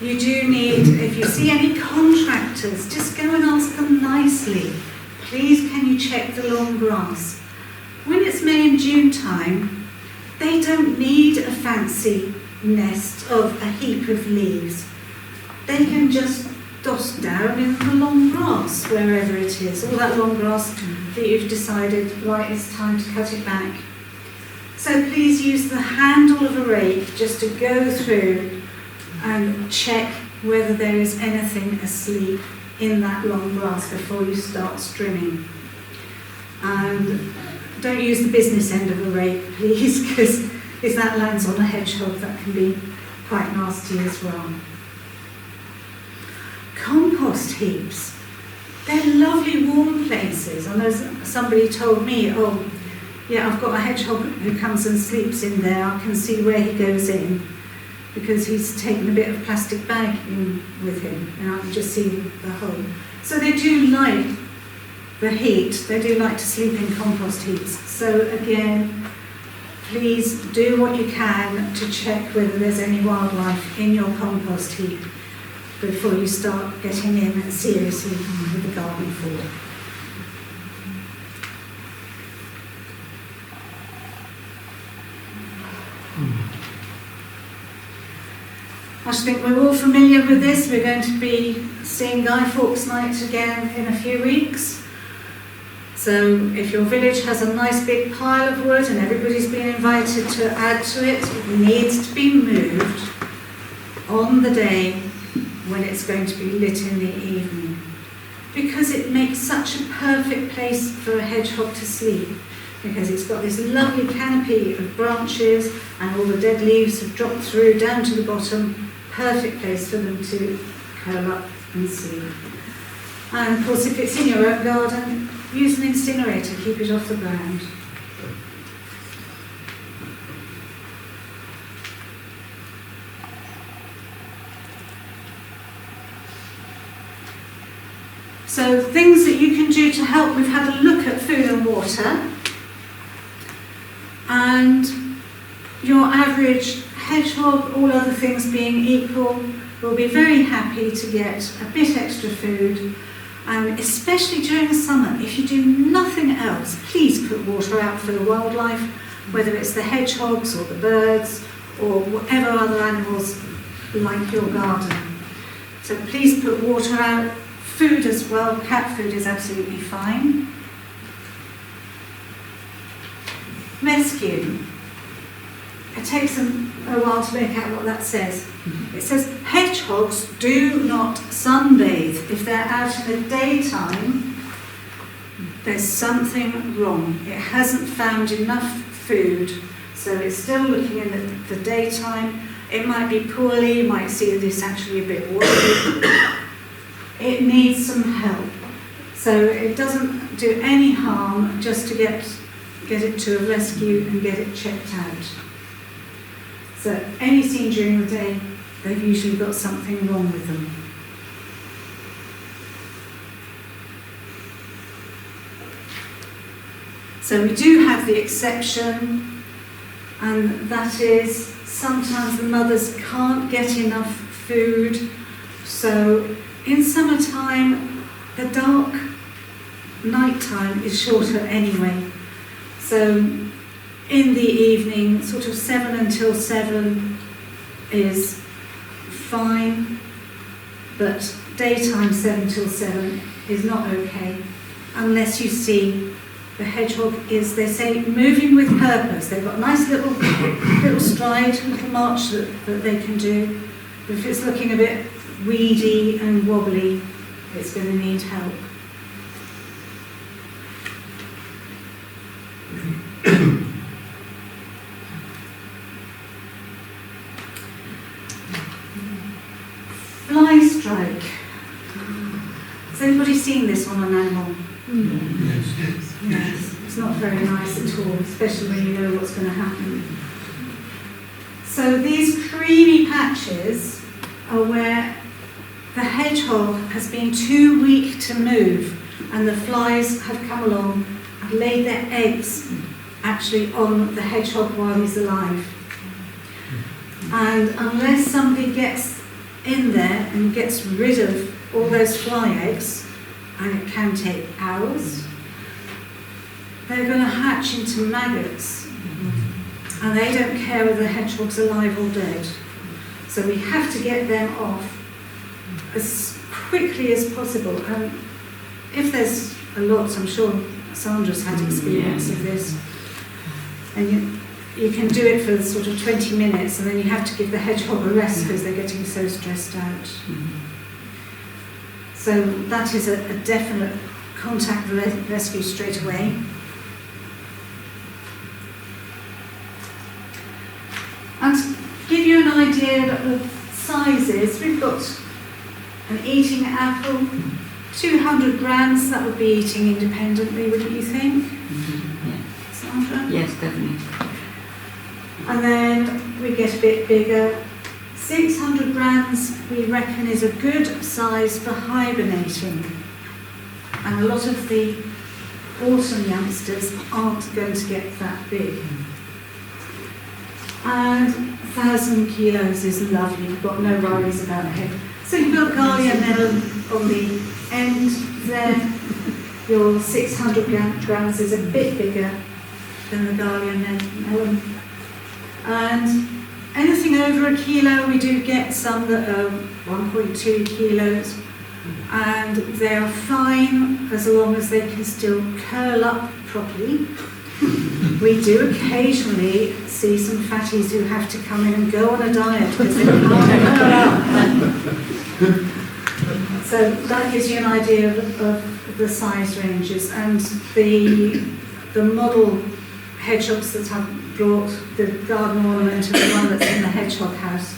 You do need, if you see any contractors, just go and ask them nicely. Please, can you check the long grass? When it's May and June time, they don't need a fancy nest of a heap of leaves, they can just doss down in the long grass, wherever it is, all that long grass that you've decided, right, it's time to cut it back. So please use the handle of a rake just to go through and check whether there is anything asleep in that long grass before you start trimming. And don't use the business end of a rake, please, because if that lands on a hedgehog, that can be quite nasty as well. Compost heaps. They're lovely warm places. I know somebody told me, oh, yeah, I've got a hedgehog who comes and sleeps in there. I can see where he goes in because he's taken a bit of plastic bag in with him and I can just see the hole. So they do like the heat. They do like to sleep in compost heaps. So again, please do what you can to check whether there's any wildlife in your compost heap before you start getting in seriously with the garden fork. I think we're all familiar with this. We're going to be seeing Guy Fawkes Night again in a few weeks. So if your village has a nice big pile of wood and everybody's been invited to add to it, it needs to be moved on the day when it's going to be lit in the evening, because it makes such a perfect place for a hedgehog to sleep, because it's got this lovely canopy of branches and all the dead leaves have dropped through down to the bottom. Perfect place for them to curl up and sleep. And of course, if it's in your own garden, use an incinerator, keep it off the ground. So things that you can do to help, we've had a look at food and water, and your average hedgehog, all other things being equal, will be very happy to get a bit extra food, and especially during the summer, if you do nothing else, please put water out for the wildlife, whether it's the hedgehogs or the birds or whatever other animals like your garden. So please put water out. Food as well, cat food is absolutely fine. Rescue. It takes a while to make out what that says. It says hedgehogs do not sunbathe. If they're out in the daytime, there's something wrong. It hasn't found enough food, so it's still looking in the daytime. It might be poorly, you might see that it's actually a bit watery. It needs some help. So it doesn't do any harm just to get it to a rescue and get it checked out. So any seen during the day, they've usually got something wrong with them. So we do have the exception, and that is sometimes the mothers can't get enough food. So in summertime, the dark night time is shorter anyway. So in the evening, sort of 7 until 7 is fine, but daytime 7 till 7 is not okay, unless you see the hedgehog is, they say, moving with purpose. They've got a nice little stride, little march that they can do. But if it's looking a bit weedy and wobbly, it's going to need help. Fly strike. Has anybody seen this on an animal? Yes. It's not very nice at all, especially when you know what's going to happen. So these creamy patches are where the hedgehog has been too weak to move, and the flies have come along and laid their eggs actually on the hedgehog while he's alive. And unless somebody gets in there and gets rid of all those fly eggs, and it can take hours, they're going to hatch into maggots. and they don't care whether the hedgehog's alive or dead. So we have to get them off as quickly as possible. And if there's a lot, I'm sure Sandra's had experience of this, and you can do it for sort of 20 minutes, and then you have to give the hedgehog a rest because they're getting so stressed out. So that is a definite contact rescue straight away. And to give you an idea of sizes, we've got an eating apple, 200 grams, that would be eating independently, wouldn't you think? Sandra? Yes, definitely. And then we get a bit bigger. 600 grams we reckon is a good size for hibernating. And a lot of the autumn youngsters aren't going to get that big. And 1,000 kilos is lovely, you've got no worries about the head. So you've got Gallia melon on the end there. Your 600 grams is a bit bigger than the Gallia melon. And anything over a kilo, we do get some that are 1.2 kilos. And they are fine as long as they can still curl up properly. We do occasionally see some fatties who have to come in and go on a diet because they can't curl up. So that gives you an idea of the size ranges. And the model hedgehogs that I've brought, the garden ornament and the one that's in the hedgehog house,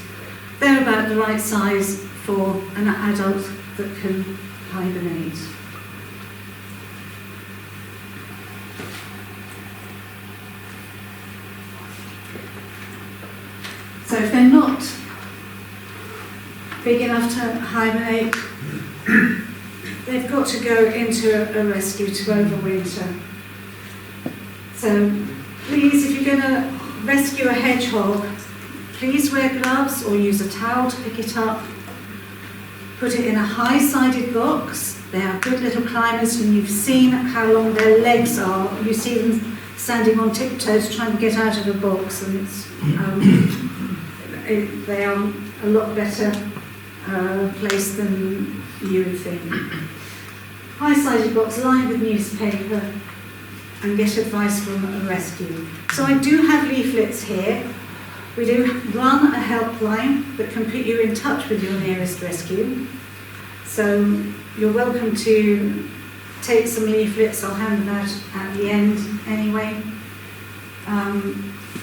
they're about the right size for an adult that can hibernate. So if they're not big enough to hibernate, they've got to go into a rescue to overwinter. So please, if you're going to rescue a hedgehog, please wear gloves or use a towel to pick it up. Put it in a high-sided box. They are good little climbers, and you've seen how long their legs are. You see them standing on tiptoes trying to get out of the box, and they are a lot better placed than you would think. High-sided box lined with newspaper, and get advice from a rescue. So I do have leaflets here. We do run a helpline that can put you in touch with your nearest rescue. So you're welcome to take some leaflets. I'll hand them out at the end anyway,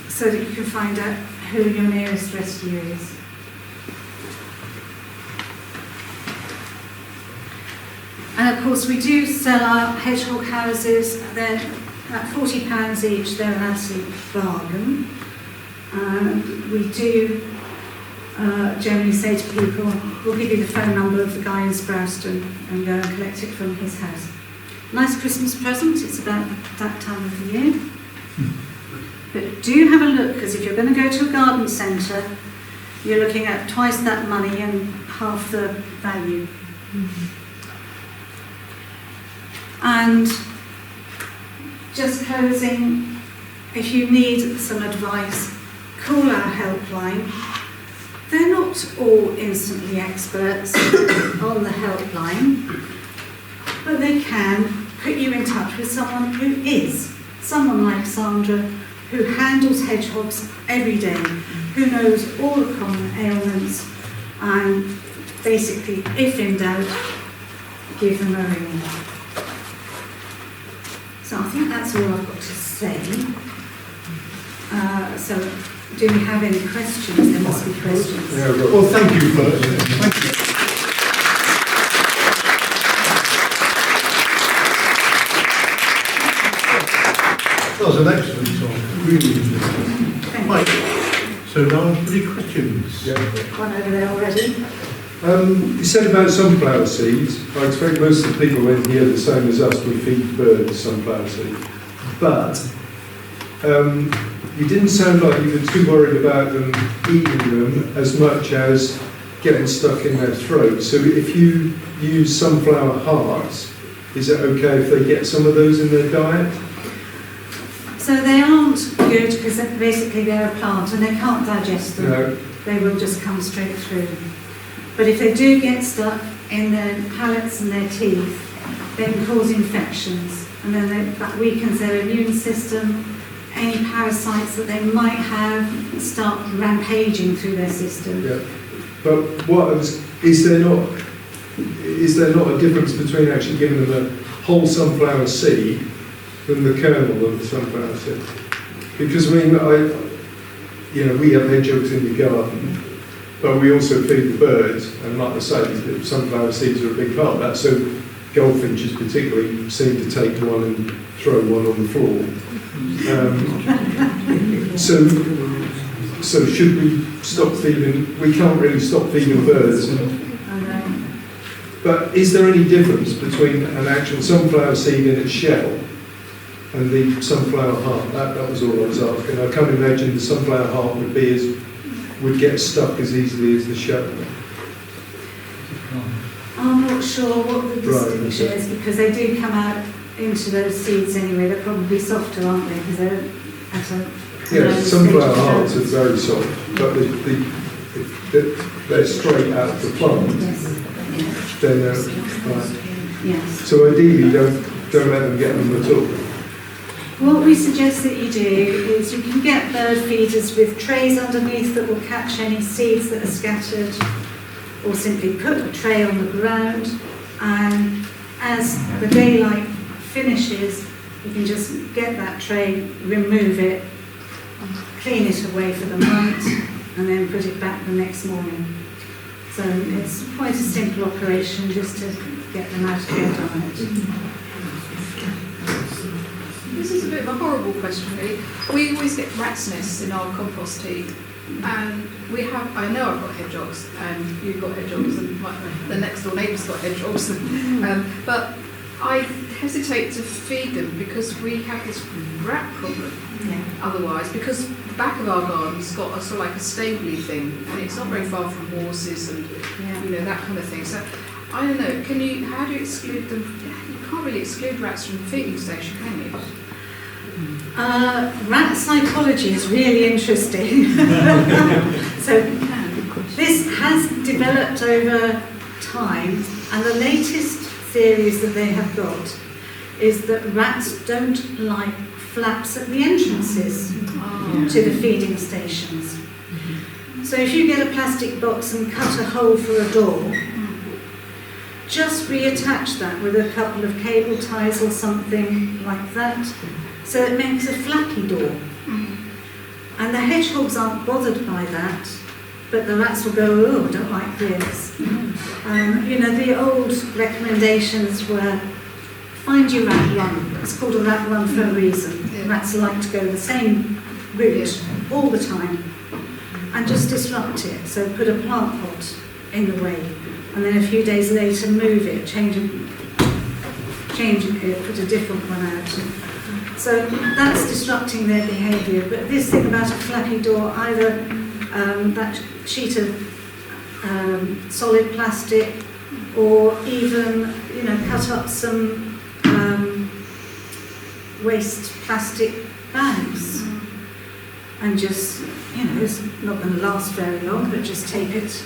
so that you can find out who your nearest rescue is. And of course we do sell our hedgehog houses. They're at £40 each. They're an absolute bargain. And we do generally say to people, we'll give you the phone number of the guy in Sprowston and go and collect it from his house. Nice Christmas present, it's about that time of the year. But do have a look, because if you're going to go to a garden centre, you're looking at twice that money and half the value. And just closing, if you need some advice, call our helpline. They're not all instantly experts on the helpline, but they can put you in touch with someone who is. Someone like Sandra, who handles hedgehogs every day, who knows all the common ailments, and basically, if in doubt, give them a ring. So I think that's all I've got to say. So do we have any questions? There must be questions. Yeah, well, thank you for that. That was an excellent talk, really interesting. Mike, so now any questions? Yeah. One over there already. You said about sunflower seeds. I expect most of the people in here, the same as us, we feed birds sunflower seeds. But you didn't sound like you were too worried about them eating them as much as getting stuck in their throat. So if you use sunflower hearts, is it okay if they get some of those in their diet? So they aren't good because basically they're a plant and they can't digest them. No, They will just come straight through. But if they do get stuck in their palates and their teeth, they can cause infections, and then that weakens their immune system. Any parasites that they might have start rampaging through their system. yeah. But is there not a difference between actually giving them a whole sunflower seed than the kernel of the sunflower seed? Because I mean, we have hedgehogs in the garden, but we also feed the birds, and like I say, the sunflower seeds are a big part of that. So goldfinches particularly seem to take one and throw one on the floor. So should we stop feeding? We can't really stop feeding birds. But is there any difference between an actual sunflower seed in its shell and the sunflower heart? That was all I was asking. I can't imagine the sunflower heart would get stuck as easily as the shell. I'm not sure what the distinction is because they do come out into those seeds anyway. They're probably softer, aren't they? Because they're at a Sunflower hearts are very soft, but they're straight out of the plant. Yes. Then right. Yes. So ideally, don't let them get them at all. What we suggest that you do is you can get bird feeders with trays underneath that will catch any seeds that are scattered, or simply put a tray on the ground, and as the daylight finishes, you can just get that tray, remove it, clean it away for the night, and then put it back the next morning. So it's quite a simple operation just to get them out of their diet. This is a bit of a horrible question, really. We always get rat's nests in our compost heap, and I know I've got hedgehogs, and you've got hedgehogs, and the next door neighbour's got hedgehogs, but I hesitate to feed them because we have this rat problem. Yeah. Otherwise, because the back of our garden's got a sort of like a stably thing, and it's not very far from horses and that kind of thing. So I don't know. How do you exclude them? You can't really exclude rats from the feeding station, can you? Rat psychology is really interesting. So this has developed over time, and the latest theories that they have got is that rats don't like flaps at the entrances to the feeding stations. So if you get a plastic box and cut a hole for a door, just reattach that with a couple of cable ties or something like that, so it makes a flappy door. And the hedgehogs aren't bothered by that, but the rats will go, oh, I don't like this. The old recommendations were, find your rat run. It's called a rat run for a reason. Yeah. Rats like to go the same route all the time and just disrupt it. So put a plant pot in the way, and then a few days later move it, change it, put a different one out. So that's disrupting their behaviour. But this thing about a flappy door, either that sheet of solid plastic, or even cut up some waste plastic bags, and just it's not going to last very long, but just tape it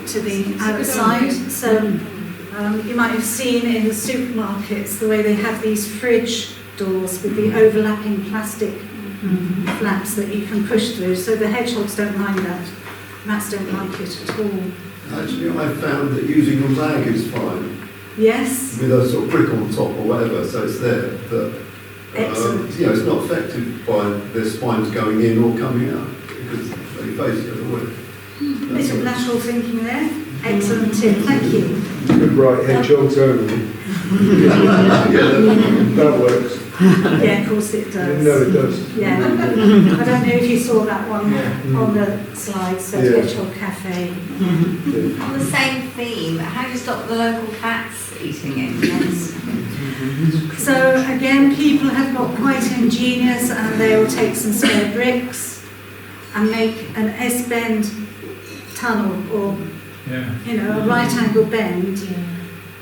to the outside. So you might have seen in the supermarkets the way they have these fridge doors with the overlapping plastic flaps that you can push through. So the hedgehogs don't mind that. Rats don't like it at all. Actually, I found that using a rag is fine, Yes. with a sort of brick on top or whatever, so it's there. But Excellent. it's not affected by their spines going in or coming out because they face the other way. Bit of lateral thinking there. Excellent tip. Thank you. Good right hedgehogs only. That works. Yeah, of course it does. No, it does. Yeah. I don't know if you saw that one on the slides, so Yeah. Hedgehog Cafe. On the same theme, how do you stop the local cats eating it? Yes. So again, people have got quite ingenious, and they will take some spare bricks and make an S-bend tunnel, or a right angle bend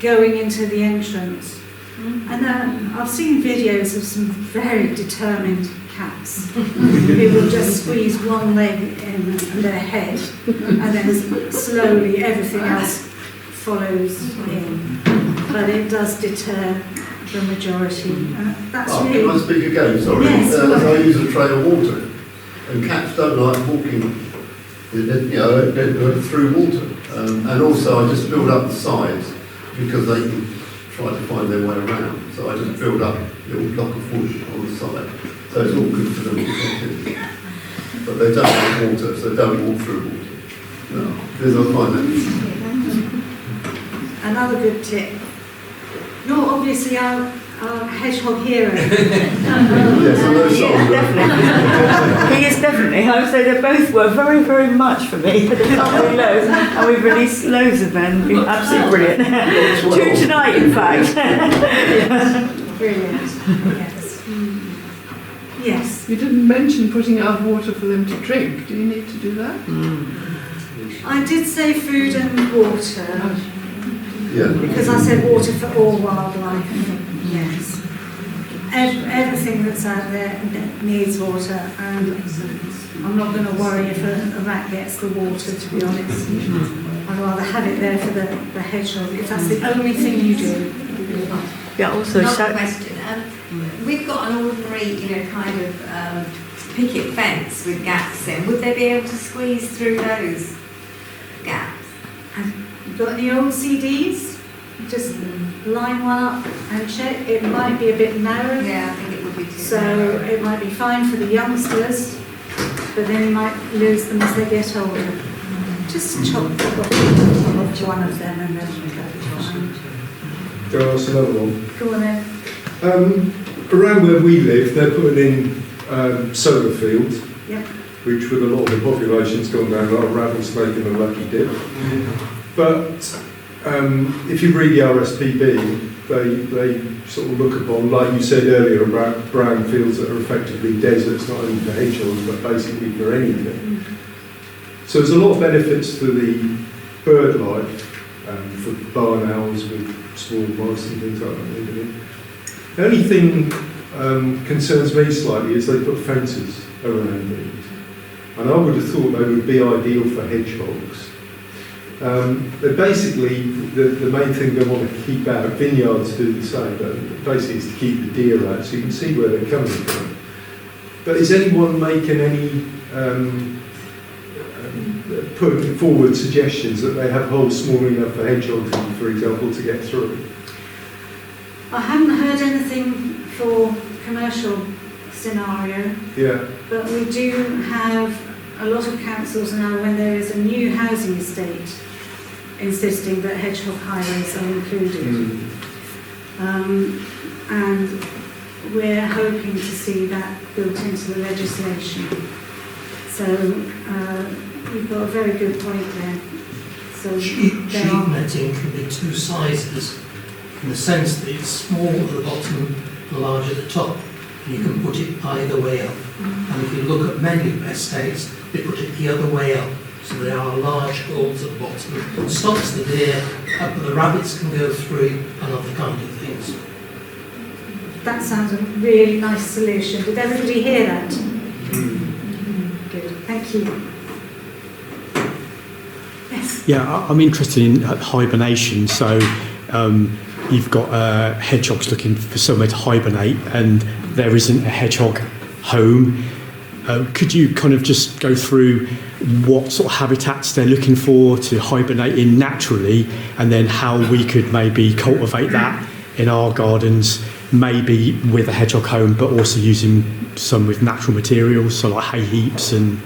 going into the entrance. And I've seen videos of some very determined cats who will just squeeze one leg in their head and then slowly everything else follows in. But it does deter the majority. That's Can I really... speak again? Sorry. Yes, I use a tray of water, and cats don't like walking, through water. And also, I just build up the sides because they can try to find their way around. So I just build up a little block of wood on the side. So it's all good for them to get in. But they don't like water, so they don't walk through water. No, because I find that. Another good tip. You're obviously our hedgehog hero. Yes, I know Yeah, definitely. He is definitely. I would say they both were very, very much for me. They've got really loads, and we've released loads of them. Been absolutely brilliant. 2 tonight, in fact. Brilliant. Yes. Yes. You didn't mention putting out water for them to drink. Do you need to do that? I did say food and water. Yeah. Because I said water for all wildlife. Yes. Everything that's out there needs water, and I'm not going to worry if a rat gets the water, to be honest. I'd rather have it there for the hedgehog, if that's the only thing you do. Yeah, also... Another question. We've got an ordinary, kind of picket fence with gaps in. Would they be able to squeeze through those gaps? You've got any old CDs? Just line one up and check. It might be a bit narrow. Yeah, I think it would be too. So it might be fine for the youngsters, but then you might lose them as they get older. Just chop the bottom of one of them and then that'll be fine. Can I ask another one? Go on then. Around where we live, they're putting in solar fields, Yep. which with a lot of the population's gone down, a lot of rattlesnake and a lucky dip. But if you read the RSPB, they sort of look upon, like you said earlier, about brown fields that are effectively deserts, not only for hedgehogs, but basically for anything. So there's a lot of benefits to the bird life, for barn owls with small mice and things like that living in. The only thing concerns me slightly is they put fences around these. And I would have thought they would be ideal for hedgehogs. They're basically, the main thing they want to keep out, vineyards do the same, but basically is to keep the deer out so you can see where they're coming from. But is anyone making any, putting forward suggestions that they have holes small enough for hedgehogs, for example, to get through? I haven't heard anything for commercial scenario, Yeah. but we do have a lot of councils now, when there is a new housing estate, insisting that hedgehog highways are included. And we're hoping to see that built into the legislation. So you've got a very good point there. So Sheep there are- netting can be 2 sizes, in the sense that it's small at the bottom and large at the top. You can put it either way up. And if you look at many estates, they put it the other way up. So there are large holes at the bottom. It stops the deer, but the rabbits can go through and other kind of things. That sounds a really nice solution. Did everybody hear that? Good, thank you. Yes. Yeah, I'm interested in hibernation. So you've got hedgehogs looking for somewhere to hibernate, and there isn't a hedgehog home. Could you kind of just go through what sort of habitats they're looking for to hibernate in naturally, and then how we could maybe cultivate that in our gardens, maybe with a hedgehog home, but also using some with natural materials, so like hay heaps and...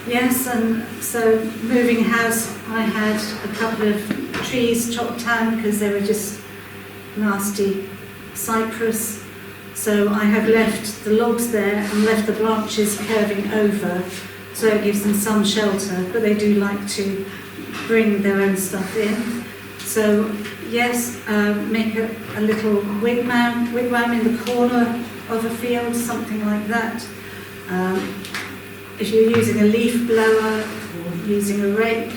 Yes, and so moving house, I had a couple of trees chopped down because they were just nasty cypress. So I have left the logs there and left the branches curving over, so it gives them some shelter, but they do like to bring their own stuff in. So yes, make a little wigwam in the corner of a field, something like that. If you're using a leaf blower or using a rake,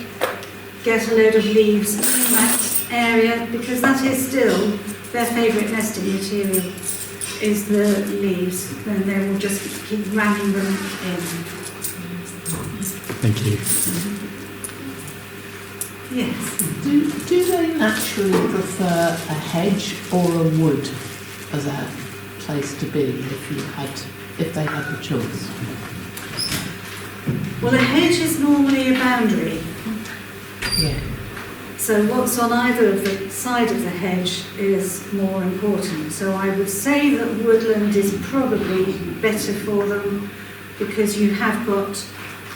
get a load of leaves in that area, because that is still their favourite nesting material. is the leaves, then they will just keep ramming them in. Thank you. Yes. Do they naturally prefer a hedge or a wood as a place to be if they had the choice? Well, a hedge is normally a boundary. Yeah. So what's on either of the side of the hedge is more important. So I would say that woodland is probably better for them because you have got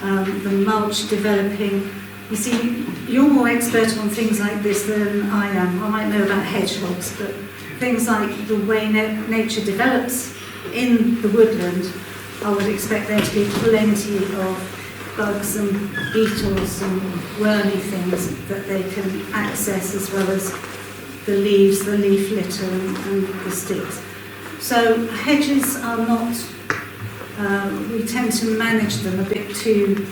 the mulch developing. You see, you're more expert on things like this than I am. I might know about hedgehogs, but things like the way nature develops in the woodland, I would expect there to be plenty of bugs and beetles and wormy things that they can access, as well as the leaves, the leaf litter and the sticks. So hedges are not, we tend to manage them a bit too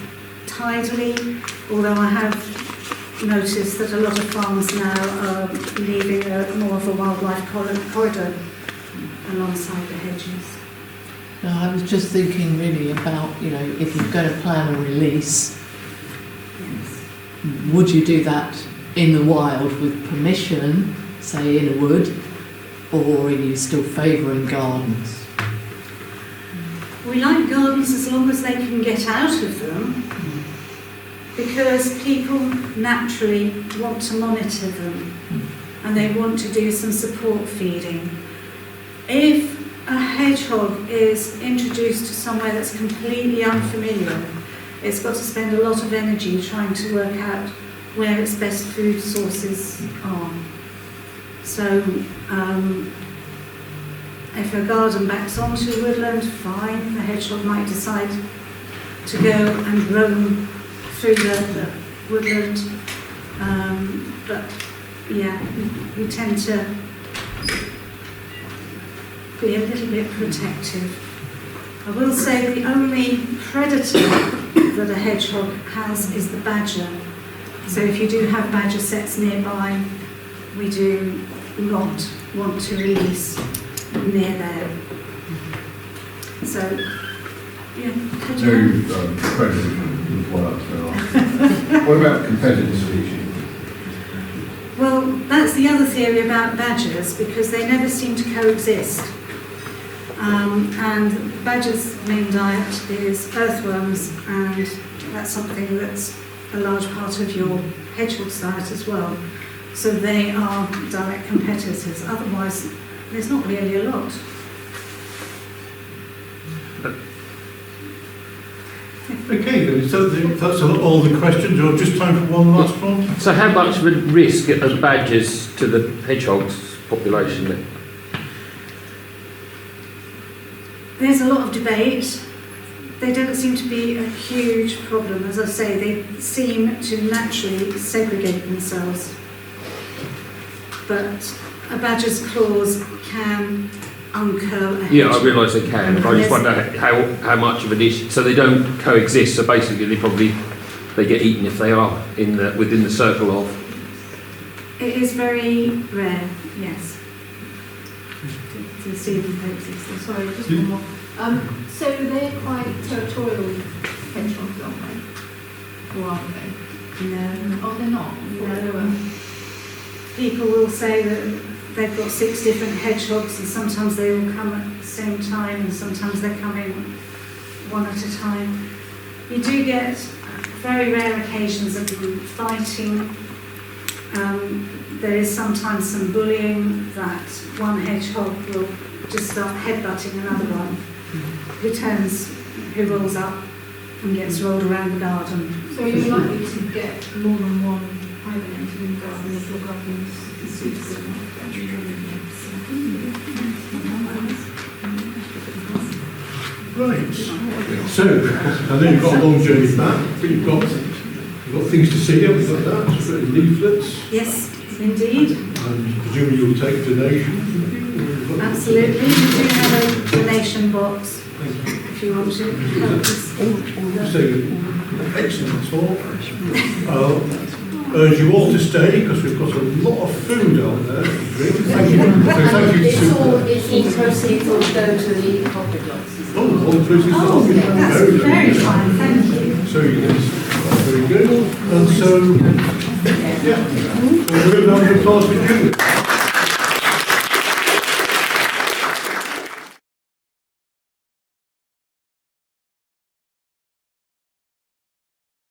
tidily, although I have noticed that a lot of farms now are leaving more of a wildlife corridor alongside the hedges. No, I was just thinking really about, if you're going to plan a release, Yes. would you do that in the wild with permission, say in a wood, or are you still favouring gardens? We like gardens as long as they can get out of them, because people naturally want to monitor them and they want to do some support feeding. If a hedgehog is introduced to somewhere that's completely unfamiliar, it's got to spend a lot of energy trying to work out where its best food sources are. So if a garden backs onto woodland, fine, the hedgehog might decide to go and roam through the woodland, but yeah, we tend to be a little bit protective. I will say the only predator that a hedgehog has is the badger. So if you do have badger sets nearby, we do not want to release near there. So, yeah. No predators would work. What about competitive species? Well, that's the other theory about badgers, because they never seem to coexist. And badgers' main diet is earthworms, and that's something that's a large part of your hedgehog's diet as well. So they are direct competitors. Otherwise, there's not really a lot. Okay, then, so that's all the questions, or just time for one last one? So how much of a risk are badgers to the hedgehogs population then? There's a lot of debate. They don't seem to be a huge problem. As I say, they seem to naturally segregate themselves. But a badger's claws can uncurl a hedgehog. Yeah, I realise they can, but I just wonder how much of an issue. So they don't coexist. So basically, they get eaten if they are within the circle of. It is very rare, yes, to see them coexist. Sorry, just one more. So they're quite territorial hedgehogs, aren't they? Or aren't they? No. Oh, they're not? No. People will say that they've got 6 different hedgehogs, and sometimes they all come at the same time, and sometimes they come in one at a time. You do get very rare occasions of them fighting. There is sometimes some bullying, that one hedgehog will just start headbutting another one, who rolls up and gets rolled around the garden. So you're likely to get more than one hibernating in the garden if your garden is suitable. Right. So, I know you've got a long journey back, but you've got things to see here. We've got that, we've got leaflets. Yes, indeed. And presumably you'll take donations. Absolutely. We do have a donation box if you want to help us. So, excellent talk. urge you all to stay because we've got a lot of food out there to drink. Thank you. So thank you It's all, to... it's all proceeds all go to the Hodmedods. Oh, all inclusive. Oh, that's very fine, thank you. So yes, very good. And so, yeah, so we're going to have a applause for Julie.